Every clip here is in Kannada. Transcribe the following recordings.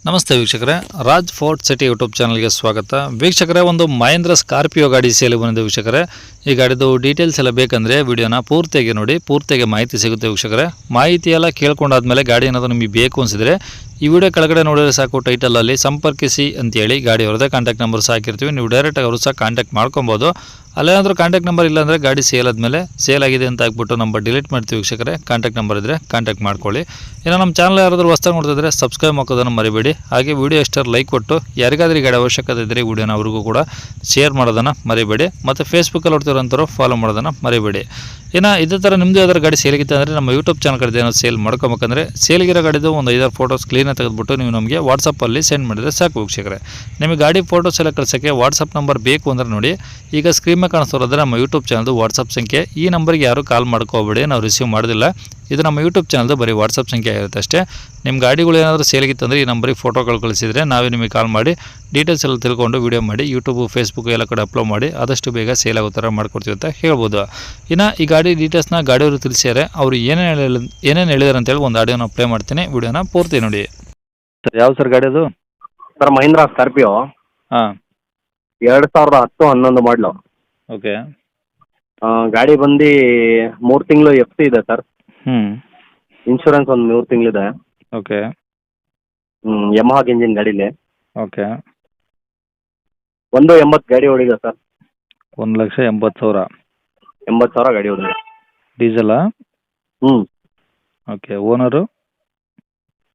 ನಮಸ್ತೆ ವೀಕ್ಷಕರೇ, ರಾಜ್ ಫೋರ್ಟ್ ಸಿಟಿ ಯೂಟ್ಯೂಬ್ ಚಾನಲ್ಗೆ ಸ್ವಾಗತ. ವೀಕ್ಷಕರೇ, ಒಂದು ಮಹೇಂದ್ರ ಸ್ಕಾರ್ಪಿಯೋ ಗಾಡಿ ಸೇಲ್ ಬಂದಿದೆ ವೀಕ್ಷಕರೇ. ಈ ಗಾಡಿದು ಡೀಟೇಲ್ಸ್ ಎಲ್ಲ ಬೇಕಂದರೆ ವಿಡಿಯೋನ ಪೂರ್ತಿಯಾಗಿ ನೋಡಿ, ಪೂರ್ತಿಯಾಗಿ ಮಾಹಿತಿ ಸಿಗುತ್ತೆ ವೀಕ್ಷಕರೇ. ಮಾಹಿತಿ ಎಲ್ಲ ಕೇಳ್ಕೊಂಡಾದ್ಮೇಲೆ ಗಾಡಿ ಏನಾದರೂ ನಿಮಗೆ ಬೇಕು ಅನಿಸಿದ್ರೆ ಈ ವಿಡಿಯೋ ಕೆಳಗಡೆ ನೋಡಿದ್ರೆ ಸಾಕು, ಟೈಟಲಲ್ಲಿ ಸಂಪರ್ಕಿಸಿ ಅಂತೇಳಿ ಗಾಡಿ ಅವ್ರದ್ದೇ ಕಾಂಟ್ಯಾಕ್ಟ್ ನಂಬರ್ ಹಾಕಿರ್ತೀವಿ. ನೀವು ಡೈರೆಕ್ಟಾಗಿ ಅವರು ಸಹ ಕಾಂಟ್ಯಾಕ್ಟ್ ಮಾಡ್ಕೊಬೋದು. ಅಲ್ಲೇನಾದರೂ ಕಾಂಟ್ಯಾಕ್ಟ್ ನಂಬರ್ ಇಲ್ಲ ಅಂದರೆ ಗಾಡಿ ಸೇಲ್ ಆದಮೇಲೆ ಸೇಲ್ ಆಗಿದೆ ಅಂತ ಹಾಕ್ಬಿಟ್ಟು ನಂಬರ್ ಡಿಲೀಟ್ ಮಾಡ್ತೀವಿ ವೀಕ್ಷಕರೇ. ಕಾಂಟ್ಯಾಕ್ಟ್ ನಂಬರ್ ಇದ್ದರೆ ಕಾಂಟ್ಯಾಕ್ಟ್ ಮಾಡ್ಕೊಳ್ಳಿ. ಇನ್ನು ನಮ್ಮ ಚಾನಲ್ ಯಾರಾದರೂ ಹೊಸ್ದಾಗಿ ನೋಡ್ತಿದ್ರೆ ಸಬ್ಸ್ಕ್ರೈಬ್ ಮಾಡೋದನ್ನು ಮರಿಬೇಡಿ. ಹಾಗೆ ವಿಡಿಯೋ ಎಷ್ಟಾರು ಲೈಕ್ ಕೊಟ್ಟು ಯಾರಿಗಾದ್ರೂ ಈ ಗಾಡಿ ಅವಶ್ಯಕತೆ ಇದ್ದರೆ ವಿಡಿಯೋನ ಅವ್ರಿಗೂ ಕೂಡ ಶೇರ್ ಮಾಡೋದನ್ನು ಮರಿಬೇಡಿ. ಮತ್ತು ಫೇಸ್ಬುಕ್ಕಲ್ಲಿ ನೋಡ್ತಿರೋಂಥವ್ರು ಫಾಲೋ ಮಾಡೋದನ್ನು ಮರಿಬೇಡಿ. ಇನ್ನು ಇದೇ ಥರ ನಿಮ್ಮದು ಯಾವ್ದಾದ್ರು ಗಾಡಿ ಸೇಲಿಗಿತ್ತು ಅಂದರೆ ನಮ್ಮ ಯೂಟ್ಯೂಬ್ ಚಾನಲ್ ಕಡೆ ಏನೋ ಸೇಲ್ ಮಾಡ್ಕೊಬೇಕಂದ್ರೆ ಸೇಲ್ಗಿರೋ ಗಾಡಿದು ಒಂದು 5 ಫೋಟೋಸ್ ಕ್ಲೀನಾಗಿ ತೆಗೆದುಬಿಟ್ಟು ನೀವು ನಮಗೆ ವಾಟ್ಸಪ್ಪಲ್ಲಿ ಸೆಂಡ್ ಮಾಡಿದರೆ ಸಾಕು ವೀಕ್ಷಕರೇ. ನಿಮಗೆ ಗಾಡಿ ಫೋಟೋಸ್ ಎಲ್ಲ ಕಳ್ಸೋಕ್ಕೆ ವಾಟ್ಸಪ್ ನಂಬರ್ ಬೇಕು ಅಂದರೆ ನೋಡಿ, ಈಗ ಸ್ಕ್ರೀನ್ ಮೇಲೆ ಕಾಣಿಸ್ತಿರೋದ್ರೆ ನಮ್ಮ ಯೂಟ್ಯೂಬ್ ಚಾನಲ್ದು ವಾಟ್ಸಪ್ ಸಂಖ್ಯೆ. ಈ ನಂಬರ್ಗೆ ಯಾರು ಕಾಲ್ ಮಾಡ್ಕೋಬೇಡಿ, ನಾವು ರಿಸೀವ್ ಮಾಡೋದಿಲ್ಲ. ಇದು ನಮ್ಮ ಯೂಟ್ಯೂಬ್ ಚಾನಲ್ದು ಬರೀ ವಾಟ್ಸಪ್ ಸಂಖ್ಯೆ ಆಗಿರುತ್ತೆ ಅಷ್ಟೇ. ನಿಮ್ಮ ಗಾಡಿಗಳು ಏನಾದರೂ ಸೇಲಿಗಿತ್ತಂದರೆ ಈ ನಂಬರಿಗೆ ಫೋಟೋಗಳು ಕಳಿಸಿದರೆ ನಾವೇ ನಿಮಗೆ ಕಾಲ್ ಮಾಡಿ ಡೀಟೇಲ್ಸ್ ಎಲ್ಲ ತಿಳ್ಕೊಂಡು ವೀಡಿಯೋ ಮಾಡಿ ಯೂಟ್ಯೂಬು, ಫೇಸ್ಬುಕ್ ಎಲ್ಲ ಕಡೆ ಅಪ್ಲೋಡ್ ಮಾಡಿ ಆದಷ್ಟು ಬೇಗ ಸೇಲ್ ಆಗೋ ಥರ ಮಾಡ್ಕೊಡ್ತೀವಿ ಅಂತ ಹೇಳ್ಬೋದು. ಇನ್ನು ಈ ಗಾಡಿ ಡೀಟೇಲ್ಸ್ನ ಗಾಡಿಯವರು ತಿಳಿಸ್ಯಾರೆ. ಅವರು ಏನೇನು ಹೇಳಿದಾರೆ ಅಂತೇಳಿ ಒಂದು ಆಡಿಯೋನ ಪ್ಲೇ ಮಾಡ್ತೀನಿ, ವಿಡಿಯೋನ ಪೂರ್ತಿ ನೋಡಿ. ಸರ್, ಯಾವ ಸರ್ ಗಾಡಿ ಅದು? ಸರ್, ಮಹೀಂದ್ರಾ ಸ್ಕಾರ್ಪಿಯೋ ಹಾಂ, 2010-11 ಮಾಡಲು. ಓಕೆ. ಗಾಡಿ ಬಂದು 3 ತಿಂಗಳು FC ಇದೆ ಸರ್. ಹ್ಞೂ, ಇನ್ಶೂರೆನ್ಸ್ ಒಂದು 3 ತಿಂಗಳಿದೆ. ಓಕೆ ಯಮಹಾಗ್ ಇಂಜಿನ್ ಗಾಡೀಲಿ. ಓಕೆ. 180 ಗಾಡಿ ಓಡಿದೆ ಸರ್. 1,80,000. 80,000 ಗಾಡಿ ಓಡಿದೆ. ಡೀಸೆಲಾ? ಹ್ಞೂ ಓಕೆ. ಓನರು?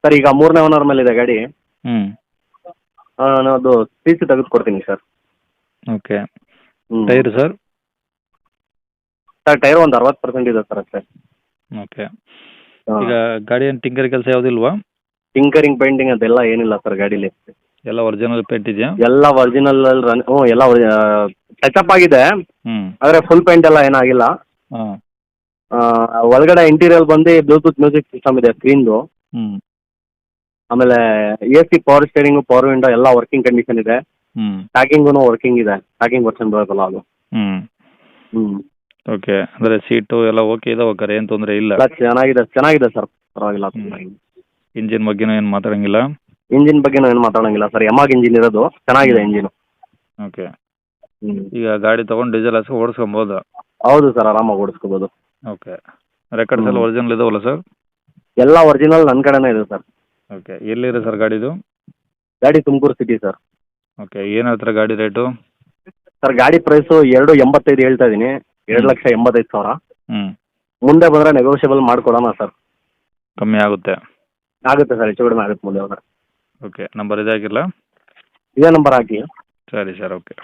ಸರ್, ಈಗ 3ನೇ ಓನರ್ ಮೇಲಿದೆ ಗಾಡಿ. ಹ್ಞೂ, ನಾನು ಅದು CC ತೆಗೆದುಕೊಡ್ತೀನಿ ಸರ್. ಓಕೆ. ಹ್ಞೂ ಟೈರು ಸರ್? ಸರ್, ಟೈರ್ ಒಂದು 60% ಇದೆ ಸರ್ ಅಷ್ಟೇ. ಓಕೆ. ಈಗ ಗಾಡಿ ಏನು ಟಿಂಕರ್ ಕೆಲಸ ಯಾವುದಿಲ್ವಾ? ಟಿಂಕರಿಂಗ್, ಪೇಂಟಿಂಗ್ ಅದೆಲ್ಲ ಏನಿಲ್ಲ ಸರ್ ಗಾಡೀಲಿ. ಎಲ್ಲ ಒರಿಜಿನಲ್ ಪೇಂಟ್ ಇದೆಯಾ? ಎಲ್ಲ ಒರಿಜಿನಲ್ ಎಲ್ಲ ಟಚಪ್ ಆಗಿದೆ. ಹ್ಞೂ, ಆದರೆ ಫುಲ್ ಪೇಂಟ್ ಎಲ್ಲ ಏನಾಗಿಲ್ಲ. ಹಾಂ. ಒಳಗಡೆ ಇಂಟೀರಿಯರ್ ಬಂದು ಬ್ಲೂಟೂತ್ ಮ್ಯೂಸಿಕ್ ಸಿಸ್ಟಮ್ ಇದೆ ಸ್ಕ್ರೀನ್ದು. ಹ್ಞೂ, ಆಮೇಲೆ AC, power steering, power window ಎಲ್ಲ ವರ್ಕಿಂಗ್ ಕಂಡೀಷನ್ ಇದೆ. ಹ್ಞೂ, ಪ್ಯಾಕಿಂಗೂ ವರ್ಕಿಂಗ್ ಇದೆ. ಪ್ಯಾಕಿಂಗ್ ವರ್ಷನ್ ಬರೋದಲ್ಲ ಅದು. ಹ್ಞೂ. ಹ್ಞೂ ಓಕೆ. ಅಂದರೆ ಸೀಟು ಎಲ್ಲ ಓಕೆ ಇದೆ, ಹೋಗಾರೆ ಏನು ತೊಂದರೆ ಇಲ್ಲ? ಎಲ್ಲ ಚೆನ್ನಾಗಿದೆ ಸರ್, ಪರವಾಗಿಲ್ಲ. ಇಂಜಿನ್ ಬಗ್ಗೆನೂ ಏನು ಮಾತಾಡೋಂಗಿಲ್ಲ? ಇಂಜಿನ್ ಬಗ್ಗೆನೂ ಏನು ಮಾತಾಡೋಂಗಿಲ್ಲ ಸರ್. ಯಮಹಾಗ್ ಇಂಜಿನ್ ಇರೋದು, ಚೆನ್ನಾಗಿದೆ ಇಂಜಿನು. ಓಕೆ. ಹ್ಞೂ ಈಗ ಗಾಡಿ ತೊಗೊಂಡು ಡೀಸೆಲ್ ಹಾಕ್ಸಿ ಓಡಿಸ್ಕೊಬೋದು? ಹೌದು ಸರ್, ಆರಾಮಾಗಿ ಓಡಿಸ್ಕೋಬೋದು. ಓಕೆ. ರೆಕಾರ್ಡ್ಸ್ ಎಲ್ಲ ಒರಿಜಿನಲ್ ಇದಾವಲ್ಲ ಸರ್? ಎಲ್ಲ ಒರಿಜಿನಲ್ ನನ್ನ ಕಡೆನೇ ಇದೆ ಸರ್. ಓಕೆ. ಎಲ್ಲಿದೆ ಸರ್ ಗಾಡಿದು? ಗಾಡಿ ತುಮಕೂರು ಸಿಟಿ ಸರ್. ಓಕೆ. ಏನು ಹೇಳ್ತಾರೆ ಗಾಡಿ ರೇಟು? ಸರ್, ಗಾಡಿ ಪ್ರೈಸು 2.85 ಹೇಳ್ತಾ ಇದ್ದೀನಿ. 2,85,000. ಹ್ಞೂ, ಮುಂದೆ ಬಂದರೆ ನೆಗೋಷಿಯಬಲ್ ಮಾಡಿಕೊಡೋಣ ಸರ್. ಕಮ್ಮಿ ಆಗುತ್ತೆ? ಆಗುತ್ತೆ ಸರ್, ಹೆಚ್ಚು ಕಡಿಮೆ ಆಗುತ್ತೆ ಮುಂದೆ ಹೋದರೆ. ಓಕೆ. ನಂಬರ್ ಇದೇ ಆಗಿರಲ್ಲ? ಇದೇ ನಂಬರ್ ಹಾಕಿ. ಸರಿ ಸರ್, ಓಕೆ.